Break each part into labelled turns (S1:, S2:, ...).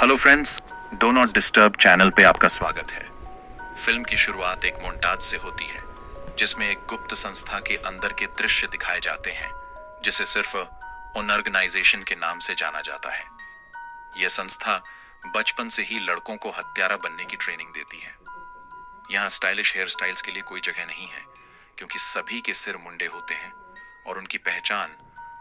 S1: Hello friends, do not disturb channel पे आपका स्वागत है। फिल्म की शुरुआत एक मोन्टाज से होती है जिसमें एक गुप्त संस्था के अंदर के दृश्य दिखाए जाते हैं जिसे सिर्फ ऑर्गेनाइजेशन के नाम से जाना जाता है। यह संस्था बचपन से ही लड़कों को हत्यारा बनने की ट्रेनिंग देती है। यहाँ स्टाइलिश हेयर स्टाइल्स के लिए कोई जगह नहीं है क्योंकि सभी के सिर मुंडे होते हैं और उनकी पहचान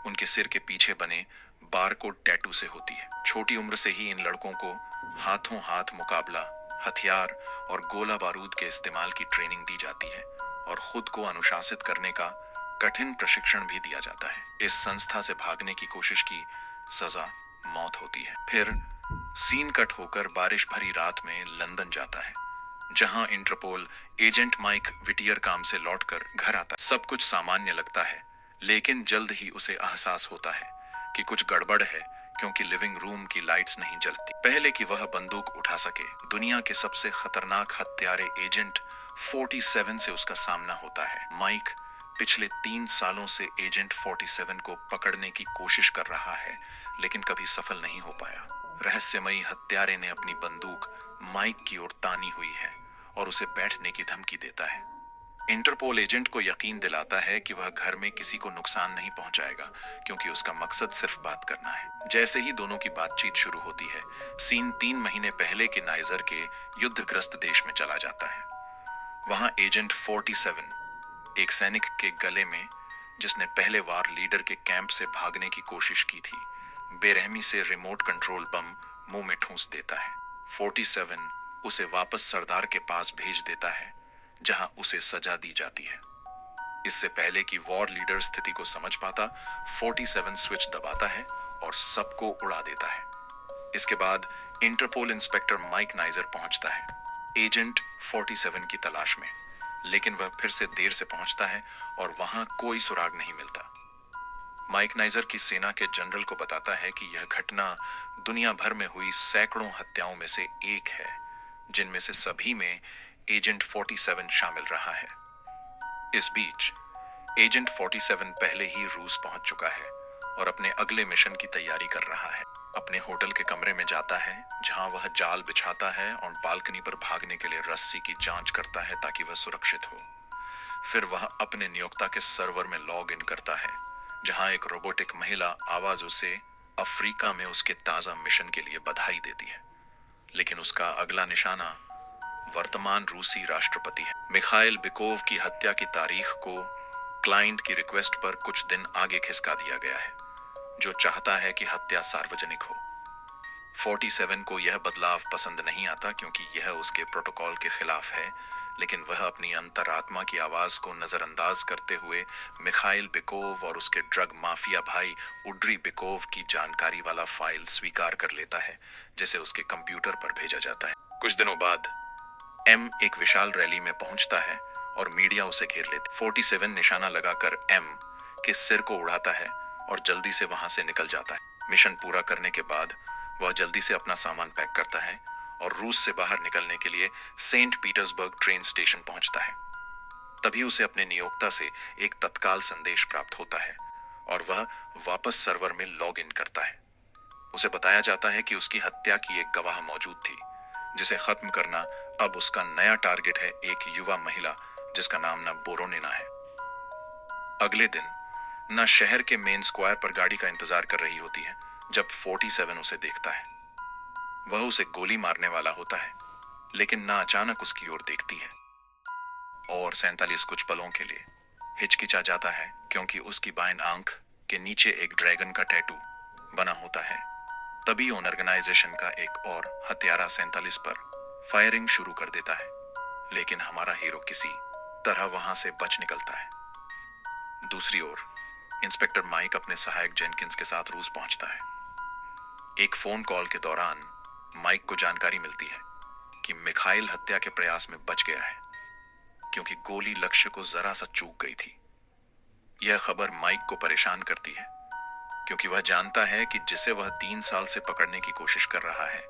S1: उनके सिर के पीछे बने बारकोड टैटू से होती है। छोटी उम्र से ही इन लड़कों को हाथों हाथ मुकाबला, हथियार और गोला बारूद के इस्तेमाल की ट्रेनिंग दी जाती है और खुद को अनुशासित करने का कठिन प्रशिक्षण भी दिया जाता है। इस संस्था से भागने की कोशिश की सजा मौत होती है। फिर सीन कट होकर बारिश भरी रात में लंदन जाता है जहां इंटरपोल एजेंट माइक विटियर काम से लौटकर घर आता है। सब कुछ सामान्य लगता है लेकिन जल्द ही उसे एहसास होता है कि कुछ गड़बड़ है क्योंकि लिविंग रूम की लाइट्स नहीं जलती। पहले कि वह बंदूक उठा सके, दुनिया के सबसे खतरनाक हत्यारे एजेंट 47 से उसका सामना होता है। माइक पिछले 3 सालों से एजेंट 47 को पकड़ने की कोशिश कर रहा है लेकिन कभी सफल नहीं हो पाया। रहस्यमयी हत्यारे ने अपनी बंदूक माइक की ओर तानी हुई है और उसे बैठने की धमकी देता है। इंटरपोल एजेंट को यकीन दिलाता है कि वह घर में किसी को नुकसान नहीं पहुंचाएगा क्योंकि उसका मकसद सिर्फ बात करना है। जैसे ही दोनों की बातचीत शुरू होती है, सीन 3 महीने पहले के नाइजर के युद्धग्रस्त देश में चला जाता है। वहां एजेंट 47 एक सैनिक के गले में, जिसने पहले वार लीडर के कैंप से भागने की कोशिश की थी, बेरहमी से रिमोट कंट्रोल बम मुंह में ठूंस देता है। 47 उसे वापस सरदार के पास भेज देता है जहां उसे सजा दी जाती है। इससे पहले कि वॉर लीडर स्थिति को समझ पाता, 47 स्विच दबाता है और सबको उड़ा देता है। इसके बाद इंटरपोल इंस्पेक्टर माइक नाइजर पहुंचता है एजेंट 47 की तलाश में, लेकिन वह फिर से देर से पहुंचता है और वहां कोई सुराग नहीं मिलता। माइक नाइजर की सेना के जनरल को बताता है कि यह घटना दुनिया भर में हुई सैकड़ों हत्याओं में से एक है, जिनमें से सभी में एजेंट 47 शामिल रहा है। इस बीच एजेंट 47 पहले ही रूस पहुंच चुका है और अपने अगले मिशन की तैयारी कर रहा है। अपने होटल के कमरे में जाता है जहां वह जाल बिछाता है और बालकनी पर भागने के लिए रस्सी की जांच करता है ताकि वह सुरक्षित हो। फिर वह अपने नियोक्ता के सर्वर में लॉग इन करता है जहां एक रोबोटिक महिला आवाज उसे अफ्रीका में उसके ताजा मिशन के लिए बधाई देती है, लेकिन उसका अगला निशाना वर्तमान रूसी राष्ट्रपति है। मिखाइल बिकोव की हत्या की तारीख को क्लाइंट की रिक्वेस्ट पर कुछ दिन आगे खिसका दिया गया है, जो चाहता है कि हत्या सार्वजनिक हो। 47 को यह बदलाव पसंद नहीं आता क्योंकि यह उसके प्रोटोकॉल के खिलाफ है, लेकिन वह अपनी अंतरात्मा की आवाज को नजरअंदाज करते हुए मिखाइल बिकोव और उसके ड्रग माफिया भाई उड्री बिकोव की जानकारी वाला फाइल स्वीकार कर लेता है, जिसे उसके कंप्यूटर पर भेजा जाता है। कुछ दिनों बाद एम एक विशाल रैली में पहुंचता है और मीडिया उसे घेर लेती। 47 निशाना लगाकर एम के सिर को उड़ाता है और जल्दी से वहां से निकल जाता है। मिशन पूरा करने के बाद वह जल्दी से अपना सामान पैक करता है और रूस से बाहर निकलने के लिए सेंट पीटर्सबर्ग ट्रेन स्टेशन पहुंचता है। तभी उसे अपने नियोक्ता से एक तत्काल संदेश प्राप्त होता है और वह वापस सर्वर में लॉग इन करता है। उसे बताया जाता है कि उसकी हत्या की एक गवाह मौजूद थी, जिसे खत्म करना अब उसका नया टारगेट है, एक युवा महिला जिसका नाम ना बोरोनिना है। अगले दिन ना शहर के मेन स्क्वायर पर गाड़ी का इंतजार कर रही होती है जब 47 उसे देखता है। वह उसे गोली मारने वाला होता है, लेकिन ना अचानक उसकी ओर देखती है और 47 कुछ पलों के लिए हिचकिचा जाता है क्योंकि उसकी बाएं आंख के नीचे एक ड्रैगन का टैटू बना होता है। तभी ऑर्गेनाइजेशन का एक और हत्यारा 47 पर फायरिंग शुरू कर देता है, लेकिन हमारा हीरो किसी तरह वहां से बच निकलता है। दूसरी ओर इंस्पेक्टर माइक अपने सहायक जेनकिंस के साथ रूस पहुंचता है। एक फोन कॉल के दौरान माइक को जानकारी मिलती है कि मिखाइल हत्या के प्रयास में बच गया है क्योंकि गोली लक्ष्य को जरा सा चूक गई थी। यह खबर माइक को परेशान करती है क्योंकि वह जानता है कि जिसे वह 3 साल से पकड़ने की कोशिश कर रहा है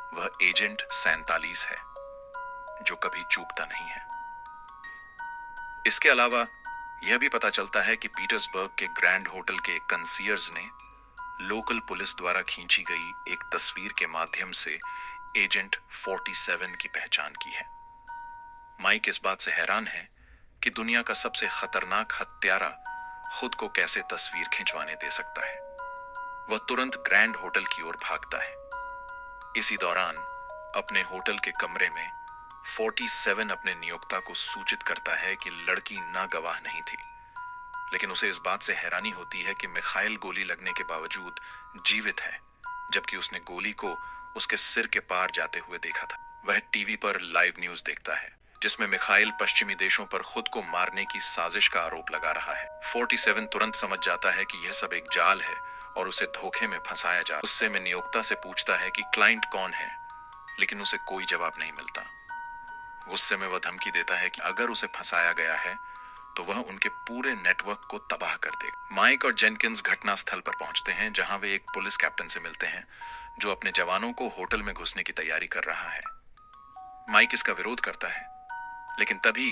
S1: वह एजेंट 47 है, जो कभी चूकता नहीं है। इसके अलावा यह भी पता चलता है कि पीटर्सबर्ग के ग्रैंड होटल के कंसीयर्स ने लोकल पुलिस द्वारा खींची गई एक तस्वीर के माध्यम से एजेंट 47 की पहचान की है। माइक इस बात से हैरान है कि दुनिया का सबसे खतरनाक हत्यारा खुद को कैसे तस्वीर खिंचवाने दे सकता है। वह तुरंत ग्रैंड होटल की ओर भागता है। इसी दौरान अपने होटल के कमरे में 47 अपने नियोक्ता को सूचित करता है कि लड़की ना गवाह नहीं थी, लेकिन उसे इस बात से हैरानी होती है कि मिखाइल गोली लगने के बावजूद जीवित है, जबकि उसने गोली को उसके सिर के पार जाते हुए देखा था। वह टीवी पर लाइव न्यूज देखता है जिसमें मिखाइल पश्चिमी देशों पर खुद को मारने की साजिश का आरोप लगा रहा है। 47 तुरंत समझ जाता है कि यह सब एक जाल है और उसे धोखे में फंसाया जा। गुस्से में नियोक्ता से पूछता है कि क्लाइंट कौन है, लेकिन उसे कोई जवाब नहीं मिलता। गुस्से में वह धमकी देता है कि अगर उसे फंसाया गया है तो वह उनके पूरे नेटवर्क को तबाह कर देगा। माइक और जेनकिंस घटनास्थल पर पहुंचते हैं, जहां वे एक पुलिस कैप्टन से मिलते हैं जो अपने जवानों को होटल में घुसने की तैयारी कर रहा है। माइक इसका विरोध करता है, लेकिन तभी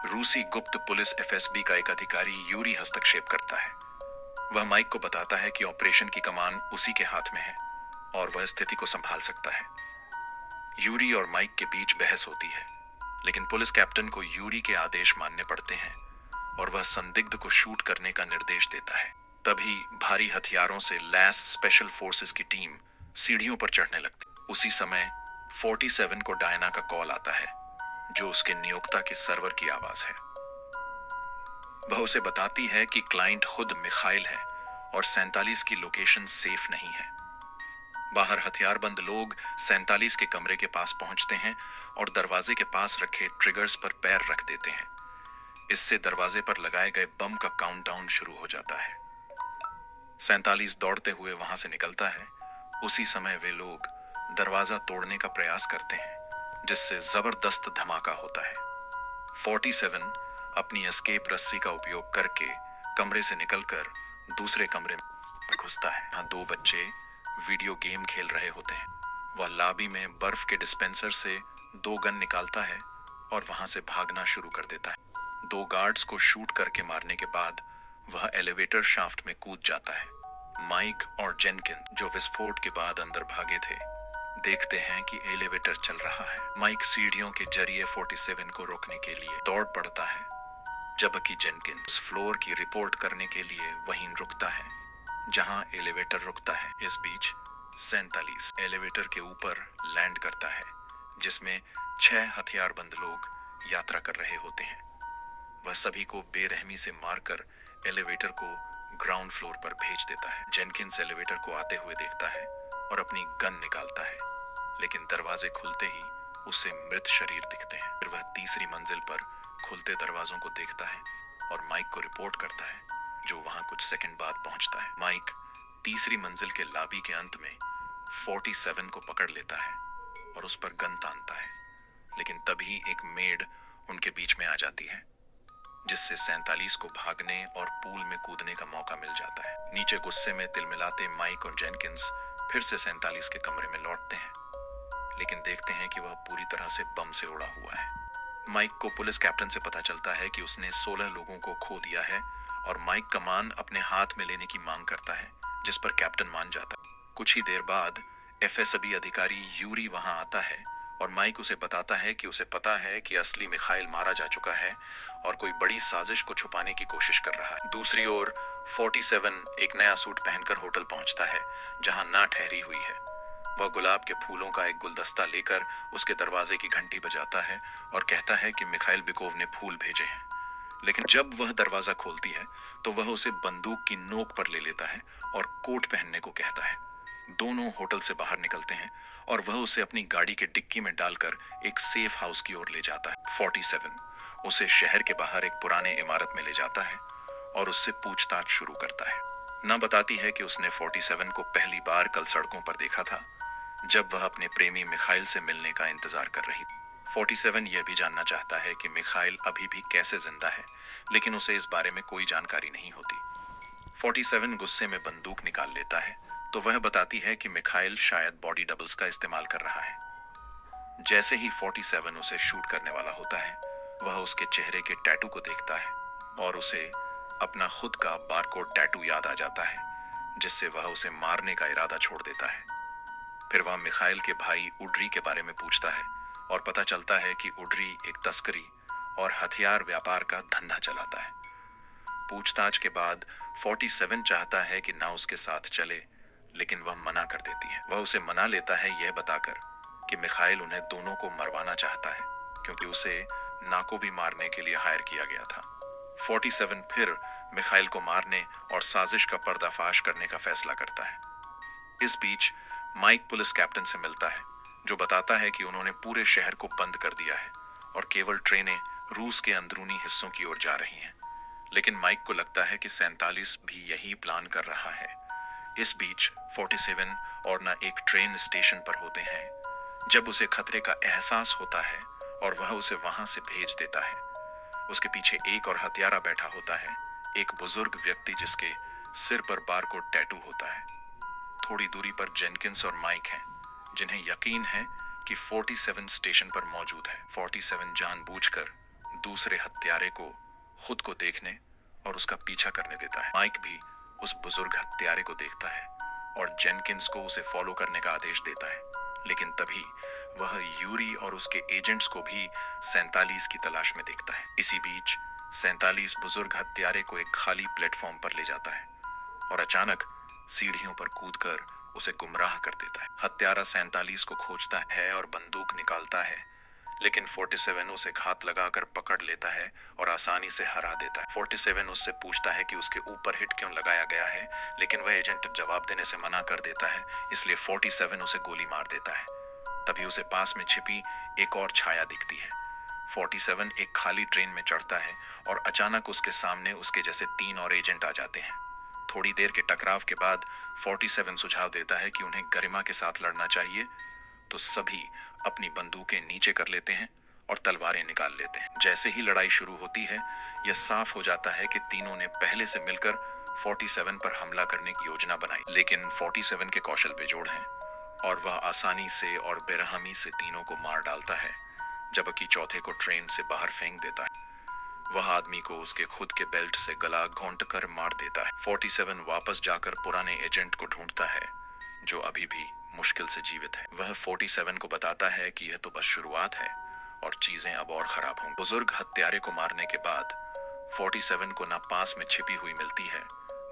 S1: रूसी गुप्त पुलिस एफएसबी का एक अधिकारी यूरी हस्तक्षेप करता है। वह माइक को बताता है कि ऑपरेशन की कमान उसी के हाथ में है और वह स्थिति को संभाल सकता है। यूरी और माइक के बीच बहस होती है, लेकिन पुलिस कैप्टन को यूरी के आदेश मानने पड़ते हैं और वह संदिग्ध को शूट करने का निर्देश देता है। तभी भारी हथियारों से लैस स्पेशल फोर्सेस की टीम सीढ़ियों पर चढ़ने लगती। उसी समय 47 को डायना का कॉल आता है, जो उसके नियोक्ता के सर्वर की आवाज है। वह उसे बताती है कि क्लाइंट खुद मिखाइल है और 47 की लोकेशन सेफ नहीं है। बाहर हथियारबंद लोग 47 के कमरे के पास पहुंचते हैं और दरवाजे के पास रखे ट्रिगर्स पर पैर रख देते हैं। इससे दरवाजे पर लगाए गए बम का काउंटडाउन शुरू हो जाता है। 47 दौड़ते हुए वहां से निकलता है। उसी समय वे लोग दरवाजा तोड़ने का प्रयास करते हैं, जिससे जबरदस्त धमाका होता है। 47 अपनी एस्केप रस्सी का उपयोग करके कमरे से निकलकर दूसरे कमरे में घुसता है। यहाँ दो बच्चे वीडियो गेम खेल रहे होते हैं। वह लॉबी में बर्फ के डिस्पेंसर से 2 गन निकालता है और वहां से भागना शुरू कर देता है। 2 गार्ड्स को शूट करके मारने के बाद वह एलिवेटर शाफ्ट में कूद जाता है। माइक और जेनकिन, जो विस्फोट के बाद अंदर भागे थे, देखते हैं कि एलिवेटर चल रहा है। माइक सीढ़ियों के जरिए 47 को रोकने के लिए दौड़ पड़ता है, जबकि जेनकिन उस फ्लोर की रिपोर्ट करने के लिए वहीं रुकता है जहां एलिवेटर रुकता है। इस बीच 47 एलिवेटर के ऊपर लैंड करता है, जिसमें 6 हथियारबंद लोग यात्रा कर रहे होते हैं। वह सभी को बेरहमी से मारकर एलिवेटर को ग्राउंड फ्लोर पर भेज देता है। जेनकिंस एलिवेटर को आते हुए देखता है और अपनी गन निकालता है, लेकिन दरवाजे खुलते ही उसे मृत शरीर दिखते हैं। फिर वह तीसरी मंजिल पर खुलते दरवाजों को देखता है और माइक को रिपोर्ट करता है, जो वहां कुछ सेकंड बाद पहुंचता है। माइक तीसरी मंजिल के लॉबी के अंत में 47 को पकड़ लेता है और उस पर गन तानता है, लेकिन तभी एक मेड उनके बीच में आ जाती है, जिससे 47 को भागने और पूल में कूदने का मौका मिल जाता है। नीचे गुस्से में तिलमिलाते माइक और जेनकिंस फिर से 47 के कमरे में लौटते हैं, लेकिन देखते हैं कि वह पूरी तरह से बम से उड़ा हुआ है। माइक को पुलिस कैप्टन से पता चलता है कि उसने 16 लोगों को खो दिया है और माइक कमान अपने हाथ में लेने की मांग करता है, जिस पर कैप्टन मान जाता है। कुछ ही देर बाद एफएसबी अधिकारी यूरी वहां आता है और माइक उसे बताता है कि उसे पता है कि असली मिखाइल मारा जा चुका है और कोई बड़ी साजिश को छुपाने की कोशिश कर रहा है। दूसरी ओर 47 एक नया सूट पहनकर होटल पहुंचता है, जहां ना ठहरी हुई है। वह गुलाब के फूलों का एक गुलदस्ता लेकर उसके दरवाजे की घंटी बजाता है और कहता है कि मिखाइल बिकोव ने फूल भेजे हैं। लेकिन जब वह दरवाजा खोलती है तो वह उसे बंदूक की नोक पर ले लेता है और कोट पहनने को कहता है। दोनों होटल से बाहर निकलते हैं और वह उसे अपनी गाड़ी के डिक्की में डालकर एक सेफ हाउस की ओर ले जाता है। 47 उसे शहर के बाहर एक पुराने इमारत में ले जाता है और उससे पूछताछ शुरू करता है। न बताती है कि उसने 47 को पहली बार कल सड़कों पर देखा था, जब वह अपने प्रेमी मिखाइल से मिलने का इंतजार कर रही थी। 47 यह भी जानना चाहता है कि मिखाइल अभी भी कैसे जिंदा है, लेकिन उसे इस बारे में कोई जानकारी नहीं होती। 47 गुस्से में बंदूक निकाल लेता है तो वह बताती है कि मिखाइल शायद बॉडी डबल्स का इस्तेमाल कर रहा है। जैसे ही 47 उसे शूट करने वाला होता है, वह उसके चेहरे के टैटू को देखता है और उसे अपना खुद का बारकोड टैटू याद आ जाता है, जिससे वह उसे मारने का इरादा छोड़ देता है। फिर वह मिखाइल के भाई उड्री के बारे में पूछता है और पता चलता है कि उड्री एक तस्करी और हथियार व्यापार का धंधा चलाता है। पूछताछ के बाद 47 चाहता है कि ना उसके साथ चले, लेकिन वह मना कर देती है। वह उसे मना लेता है यह बताकर कि मिखाइल उन्हें दोनों को मरवाना चाहता है, क्योंकि उसे ना को भी मारने के लिए हायर किया गया था। 47 फिर मिखाइल को मारने और साजिश का पर्दाफाश करने का फैसला करता है। इस बीच माइक पुलिस कैप्टन से मिलता है, जो बताता है कि उन्होंने पूरे शहर को बंद कर दिया है और केवल ट्रेनें रूस के अंदरूनी हिस्सों की ओर जा रही हैं। लेकिन माइक को लगता है कि 47 भी यही प्लान कर रहा है। इस बीच 47 और ना एक ट्रेन स्टेशन पर होते हैं जब उसे खतरे का एहसास होता है और वह उसे वहां से भेज देता है। उसके पीछे एक और हत्यारा बैठा होता है, एक बुजुर्ग व्यक्ति जिसके सिर पर बारकोड टैटू होता है। थोड़ी दूरी पर जेनकिंस और माइक हैं, जिन्हें यकीन है कि 47 स्टेशन पर मौजूद है। 47 जानबूझकर दूसरे हत्यारे को खुद को देखने और उसका पीछा करने देता है। माइक भी उस बुजुर्ग हत्यारे को देखता है और जेनकिंस को उसे फॉलो करने का आदेश देता है, लेकिन तभी वह यूरी और उसके एजेंट्स को भी 47 की तलाश में देखता है। इसी बीच 47 बुजुर्ग हत्यारे को एक खाली प्लेटफॉर्म पर ले जाता है और अचानक सीढ़ियों पर कूदकर उसे गुमराह कर देता है। हत्यारा 47 को खोजता है और बंदूक निकालता है, लेकिन 47 उसे घात लगाकर पकड़ लेता है और आसानी से हरा देता है। 47 उससे पूछता है कि उसके ऊपर हिट क्यों लगाया गया है, लेकिन वह एजेंट जवाब देने से मना कर देता है, इसलिए 47 उसे गोली मार देता है। तभी उसे पास में छिपी एक और छाया दिखती है। 47 एक खाली ट्रेन में चढ़ता है और अचानक उसके सामने उसके जैसे 3 और एजेंट आ जाते हैं। थोड़ी देर के टकराव के बाद 47 सुझाव देता है कि उन्हें गरिमा के साथ लड़ना चाहिए, तो सभी अपनी बंदूकें नीचे कर लेते हैं और तलवारें निकाल लेते हैं। जैसे ही लड़ाई शुरू होती है, यह साफ हो जाता है कि तीनों ने पहले से मिलकर 47 पर हमला करने की योजना बनाई, लेकिन 47 के कौशल बेजोड़ हैं और वह आसानी से और बेरहमी से तीनों को मार डालता है, जबकि चौथे को ट्रेन से बाहर फेंक देता है। वह आदमी को उसके खुद के बेल्ट से गला घोंट कर मार देता है। 47 वापस जाकर पुराने एजेंट को ढूंढता है, जो अभी भी मुश्किल से जीवित है। वह 47 को बताता है कि यह तो बस शुरुआत है और चीजें अब और खराब होंगी। बुजुर्ग हत्यारे को मारने के बाद 47 को ना पास में छिपी हुई मिलती है,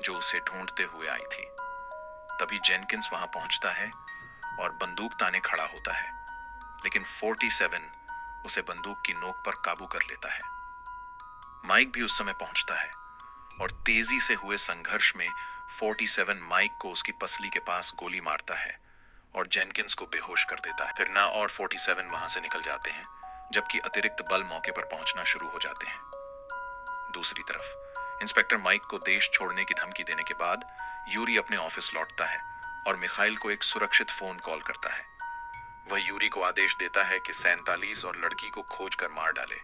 S1: जो उसे ढूंढते हुए आई थी। तभी जेनकिंस वहां पहुंचता है और बंदूक ताने खड़ा होता है, लेकिन 47 उसे बंदूक की नोक पर काबू कर लेता है। माइक भी उस समय पहुंचता है और तेजी से हुए संघर्ष में 47 माइक को उसकी पसली के पास गोली मारता है और जेनकिंस को बेहोश कर देता है। फिर ना और 47 वहां से निकल जाते हैं, जबकि अतिरिक्त बल मौके पर पहुंचना शुरू हो जाते हैं। दूसरी तरफ इंस्पेक्टर माइक को देश छोड़ने की धमकी देने के बाद यूरी अपने ऑफिस लौटता है और मिखाइल को एक सुरक्षित फोन कॉल करता है। वह यूरी को आदेश देता है कि 47 और लड़की को खोज कर मार डाले।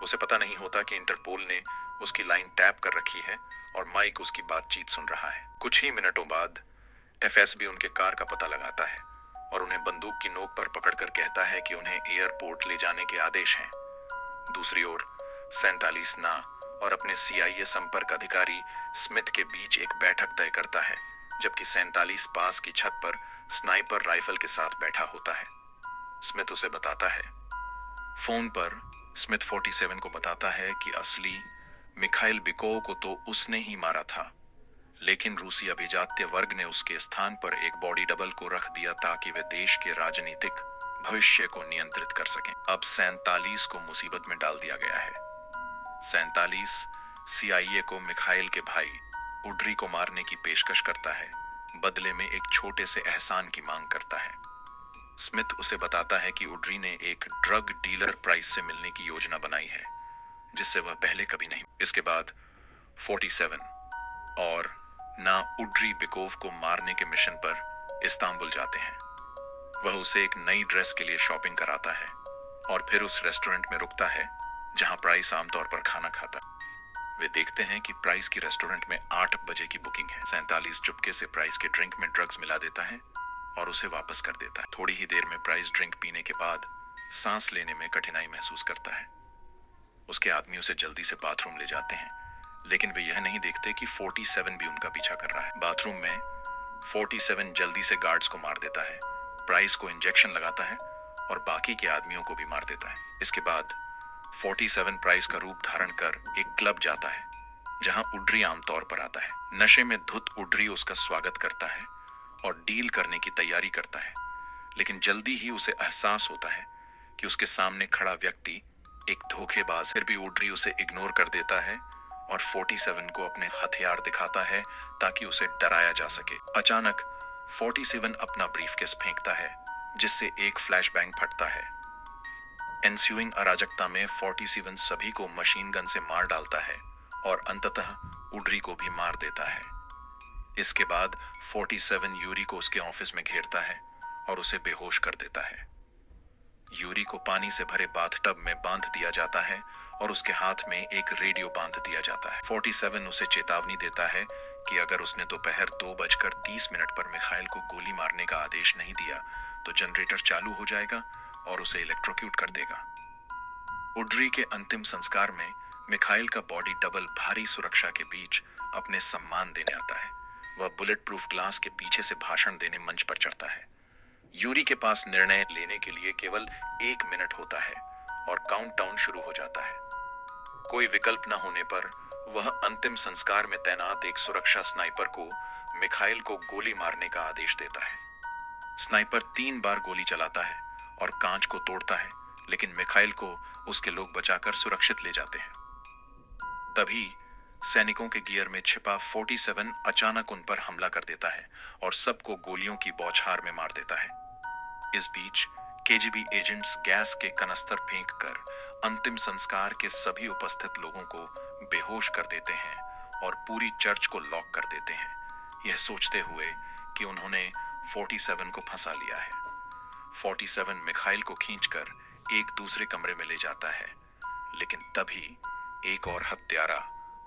S1: उसे पता नहीं होता कि इंटरपोल ने उसकी लाइन टैप कर रखी है और माइक उसकी बातचीत सुन रहा है। कुछ ही मिनटों बाद एफएसबी उनके कार का पता लगाता है और उन्हें बंदूक की नोक पर पकड़कर कहता है कि उन्हें एयरपोर्ट ले जाने के आदेश हैं। दूसरी ओर 47 ना और अपने CIA संपर्क अधिकारी स्मिथ के बीच एक बैठक तय करता है, जबकि 47 पास की छत पर स्नाइपर राइफल के साथ बैठा होता है। स्मिथ उसे बताता है। फोन पर स्मिथ 47 को बताता है कि असली मिखाइल बिकोव को तो उसने ही मारा था, लेकिन रूसी अभिजात्य वर्ग ने उसके स्थान पर एक बॉडी डबल को रख दिया ताकि वे देश के राजनीतिक भविष्य को नियंत्रित कर सकें। अब 47 को मुसीबत में डाल दिया गया है। 47 CIA को मिखाइल के भाई उड्री को मारने की पेशकश करता है, बदले में एक छोटे से एहसान की मांग करता है। स्मिथ उसे बताता है कि उड्री ने एक ड्रग डीलर प्राइस से मिलने की योजना बनाई है, जिससे वह पहले कभी नहीं। इसके बाद 47 और ना उड्री बिकोव को मारने के मिशन पर इस्तांबुल जाते हैं। वह उसे एक नई ड्रेस के लिए शॉपिंग कराता है और फिर उस रेस्टोरेंट में रुकता है जहां प्राइस आमतौर पर खाना खाता है। वे देखते हैं कि प्राइस की रेस्टोरेंट में 8 बजे की बुकिंग है। 47 चुपके से प्राइस के ड्रिंक में ड्रग्स मिला देता है और उसे वापस कर देता है। थोड़ी ही देर में प्राइस ड्रिंक पीने के बाद सांस लेने में कठिनाई महसूस करता है। उसके आदमी उसे जल्दी से बाथरूम ले जाते हैं, लेकिन वे यह नहीं देखते कि 47 भी उनका पीछा कर रहा है। बाथरूम में 47 जल्दी से गार्ड्स को मार देता है, प्राइस को इंजेक्शन लगाता है और बाकी के आदमियों को भी मार देता है। इसके बाद 47 प्राइस का रूप धारण कर एक क्लब जाता है जहां उड्री आमतौर पर आता है। नशे में धुत उड्री उसका स्वागत करता है और डील करने की तैयारी करता है, लेकिन जल्दी ही उसे एहसास होता है कि उसके सामने खड़ा व्यक्ति एक धोखेबाज है। फिर भी उड्री उसे इग्नोर कर देता है और 47 को अपने हथियार दिखाता है ताकि उसे डराया जा सके। अचानक 47 अपना ब्रीफकेस फेंकता है जिससे एक फ्लैशबैंग फटता है। एंस्यूइंग अराजकता में 47 सभी को मशीन गन से मार डालता है और अंततः उड्री को भी मार देता है। इसके बाद 47 यूरी को उसके ऑफिस में घेरता है और उसे बेहोश कर देता है। यूरी को पानी से भरे बाथटब में बांध दिया जाता है और उसके हाथ में एक रेडियो बांध दिया जाता है। 47 उसे चेतावनी देता है कि अगर उसने दोपहर 2:30 पर मिखाइल को गोली मारने का आदेश नहीं दिया तो जनरेटर चालू हो जाएगा और उसे इलेक्ट्रोक्यूट कर देगा। उड्री के अंतिम संस्कार में मिखाइल का बॉडी डबल भारी सुरक्षा के बीच अपने सम्मान देने आता है। वह बुलेट प्रूफ ग्लास के पीछे से भाषण देने मंच पर चढ़ता है। यूरी के पास निर्णय लेने के लिए केवल 1 मिनट होता है और काउंटडाउन शुरू हो जाता है। कोई विकल्प न होने पर वह अंतिम संस्कार में तैनात एक सुरक्षा स्नाइपर को मिखाइल को गोली मारने का आदेश देता है। स्नाइपर 3 बार गोली चलाता है और कांच को तोड़ता है, लेकिन मिखाइल को उसके लोग बचाकर सुरक्षित ले जाते हैं। तभी सैनिकों के गियर में छिपा 47 अचानक उन पर हमला कर देता है और सबको गोलियों की बौछार में मार देता है। इस बीच केजीबी एजेंट्स गैस के कनस्तर फेंक कर अंतिम संस्कार के सभी उपस्थित लोगों को बेहोश कर देते हैं और पूरी चर्च को लॉक कर देते हैं, यह सोचते हुए कि उन्होंने 47 को फंसा लिया है। 47 मिखाइल को खींचकर एक दूसरे कमरे में ले जाता है, लेकिन तभी एक और हत्यारा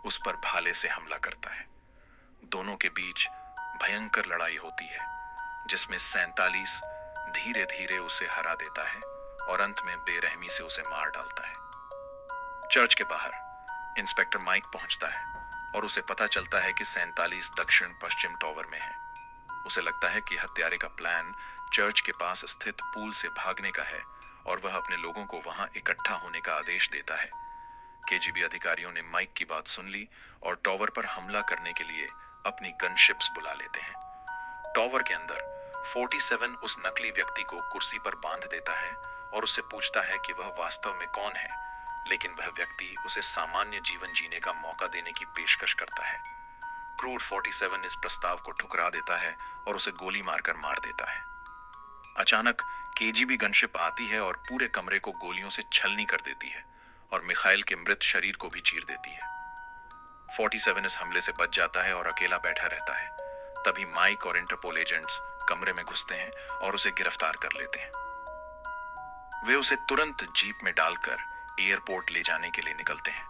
S1: उस पर भाले से हमला करता है। दोनों के बीच भयंकर लड़ाई होती है जिसमें 47 धीरे धीरे उसे हरा देता है और अंत में बेरहमी से उसे मार डालता है। चर्च के बाहर इंस्पेक्टर माइक पहुंचता है और उसे पता चलता है कि 47 दक्षिण पश्चिम टॉवर में है। उसे लगता है कि हत्यारे का प्लान चर्च के पास स्थित पूल से भागने का है और वह अपने लोगों को वहां इकट्ठा होने का आदेश देता है। केजीबी अधिकारियों ने माइक की बात सुन ली और टॉवर पर हमला करने के लिए अपनी गनशिप्स बुला लेते हैं। टॉवर के अंदर 47 उस नकली व्यक्ति को कुर्सी पर बांध देता है और उससे पूछता है कि वह वास्तव में कौन है, लेकिन वह व्यक्ति उसे सामान्य जीवन जीने का मौका देने की पेशकश करता है। क्रूर 47 इस प्रस्ताव को ठुकरा देता है और उसे गोली मारकर मार देता है। अचानक केजीबी गनशिप आती है और पूरे कमरे को गोलियों से छलनी कर देती है और मिखाइल के मृत शरीर को भी चीर देती है। 47 इस हमले से बच जाता है और अकेला बैठा रहता है। तभी माइक और इंटरपोल एजेंट्स कमरे में घुसते हैं और उसे गिरफ्तार कर लेते हैं। वे उसे तुरंत जीप में डालकर एयरपोर्ट ले जाने के लिए निकलते हैं,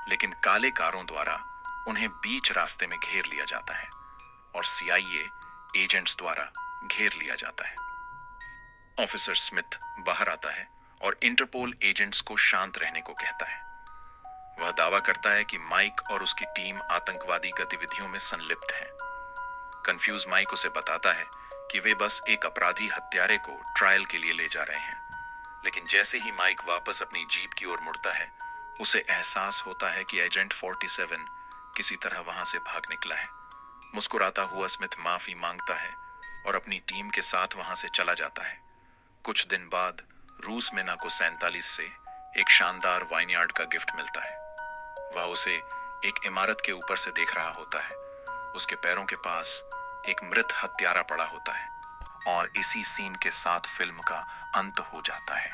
S1: लेकिन काले कारों द्वारा उन्हें बीच रास्ते में घेर लिया जाता है और सीआईए एजेंट्स द्वारा घेर लिया जाता है। ऑफिसर स्मिथ बाहर आता है और इंटरपोल एजेंट्स को शांत रहने को कहता है। वह दावा करता है कि माइक और उसकी टीम आतंकवादी गतिविधियों में संलिप्त है। कंफ्यूज माइक उसे बताता है कि वे बस एक अपराधी हत्यारे को ट्रायल के लिए ले जा रहे हैं, लेकिन जैसे ही माइक वापस अपनी जीप की ओर मुड़ता है, उसे एहसास होता है कि एजेंट 47 किसी तरह वहां से भाग निकला है। मुस्कुराता हुआ स्मिथ माफी मांगता है और अपनी टीम के साथ वहां से चला जाता है। कुछ दिन बाद रूस में नाको 47 से एक शानदार वाइनयार्ड का गिफ्ट मिलता है। वह उसे एक इमारत के ऊपर से देख रहा होता है। उसके पैरों के पास एक मृत हत्यारा पड़ा होता है और इसी सीन के साथ फिल्म का अंत हो जाता है।